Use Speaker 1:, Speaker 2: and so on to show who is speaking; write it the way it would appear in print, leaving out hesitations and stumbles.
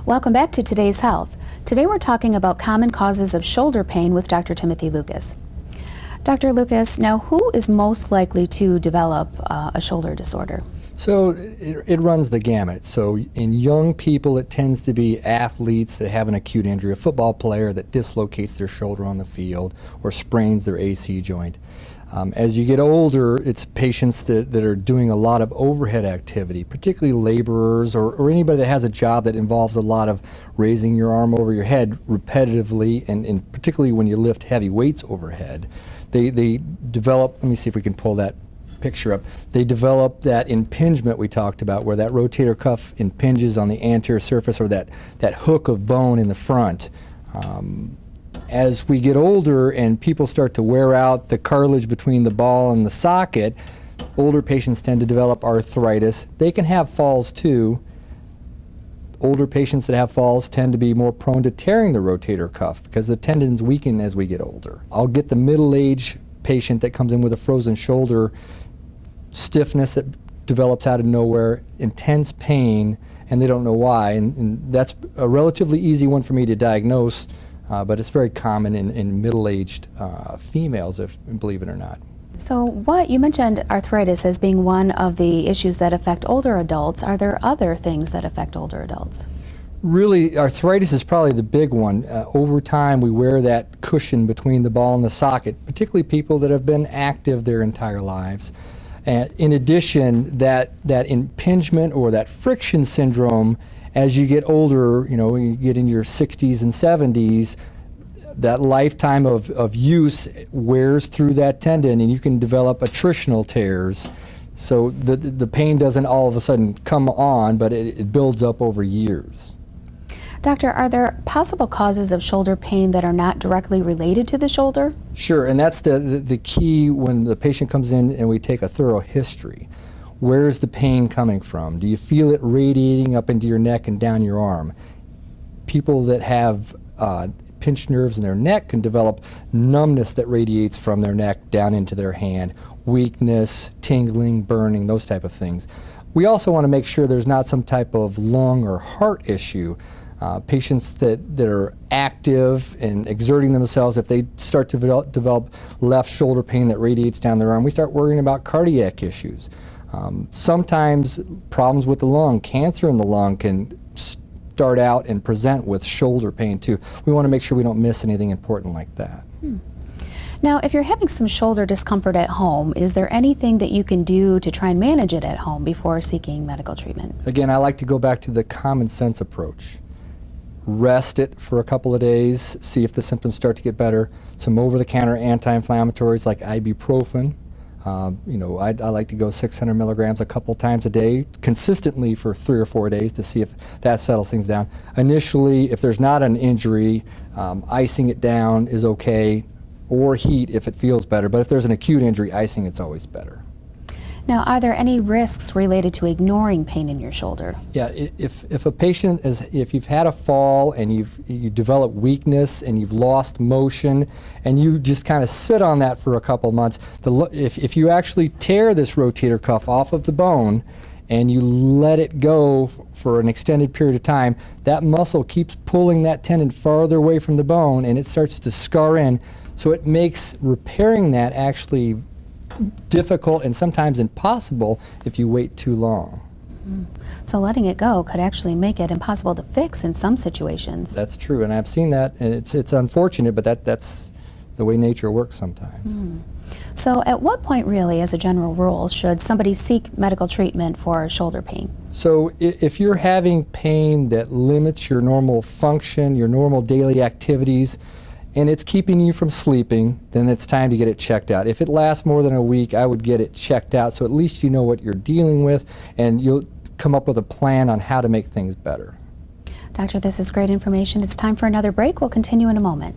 Speaker 1: Welcome back to Today's Health. Today we're talking about common causes of shoulder pain with Dr. Timothy Lukas. Dr. Lukas, now who is most likely to develop a shoulder disorder?
Speaker 2: So it runs the gamut. So in young people, it tends to be athletes that have an acute injury, a football player that dislocates their shoulder on the field or sprains their AC joint. As you get older, it's patients that are doing a lot of overhead activity, particularly laborers or anybody that has a job that involves a lot of raising your arm over your head repetitively, and particularly when you lift heavy weights overhead. They develop, let me see if we can pull that picture up, they develop that impingement we talked about, where that rotator cuff impinges on the anterior surface, or that hook of bone in the front. As we get older and people start to wear out the cartilage between the ball and the socket, older patients tend to develop arthritis. They can have falls too. Older patients that have falls tend to be more prone to tearing the rotator cuff because the tendons weaken as we get older. I'll get the middle-aged patient that comes in with a frozen shoulder, stiffness that develops out of nowhere, intense pain, and they don't know why. And that's a relatively easy one for me to diagnose. But it's very common in middle-aged females, believe it or not.
Speaker 1: So you mentioned arthritis as being one of the issues that affect older adults. Are there other things that affect older adults?
Speaker 2: Really, arthritis is probably the big one. Over time, we wear that cushion between the ball and the socket, particularly people that have been active their entire lives. And in addition, that impingement or that friction syndrome, as you get older, you get in your 60s and 70s, that lifetime of use wears through that tendon, and you can develop attritional tears. So the pain doesn't all of a sudden come on, but it builds up over years.
Speaker 1: Doctor, are there possible causes of shoulder pain that are not directly related to the shoulder?
Speaker 2: Sure, and that's the key when the patient comes in and we take a thorough history. Where's the pain coming from? Do you feel it radiating up into your neck and down your arm? People that have pinched nerves in their neck can develop numbness that radiates from their neck down into their hand, weakness, tingling, burning, those type of things. We also want to make sure there's not some type of lung or heart issue. Patients that are active and exerting themselves, if they start to develop left shoulder pain that radiates down their arm, we start worrying about cardiac issues. Sometimes problems with the lung, cancer in the lung, can start out and present with shoulder pain too. We want to make sure we don't miss anything important like that.
Speaker 1: Now, if you're having some shoulder discomfort at home, is there anything that you can do to try and manage it at home before seeking medical treatment?
Speaker 2: Again, I like to go back to the common sense approach. Rest it for a couple of days, see if the symptoms start to get better. Some over-the-counter anti-inflammatories like ibuprofen. I like to go 600 milligrams a couple times a day, consistently for 3 or 4 days to see if that settles things down. Initially, if there's not an injury, icing it down is okay, or heat if it feels better. But if there's an acute injury, icing it's always better.
Speaker 1: Now, are there any risks related to ignoring pain in your shoulder?
Speaker 2: Yeah, if a patient if you've had a fall and you develop weakness and you've lost motion and you just kind of sit on that for a couple months, if you actually tear this rotator cuff off of the bone and you let it go for an extended period of time, that muscle keeps pulling that tendon farther away from the bone and it starts to scar in. So it makes repairing that actually difficult and sometimes impossible if you wait too long.
Speaker 1: So letting it go could actually make it impossible to fix in some situations.
Speaker 2: That's true, and I've seen that, and it's unfortunate, but that's the way nature works sometimes.
Speaker 1: So at what point really, as a general rule, should somebody seek medical treatment for shoulder pain?
Speaker 2: So if you're having pain that limits your normal function, your normal daily activities, and it's keeping you from sleeping, then it's time to get it checked out. If it lasts more than a week, I would get it checked out so at least you know what you're dealing with and you'll come up with a plan on how to make things better.
Speaker 1: Doctor, this is great information. It's time for another break. We'll continue in a moment.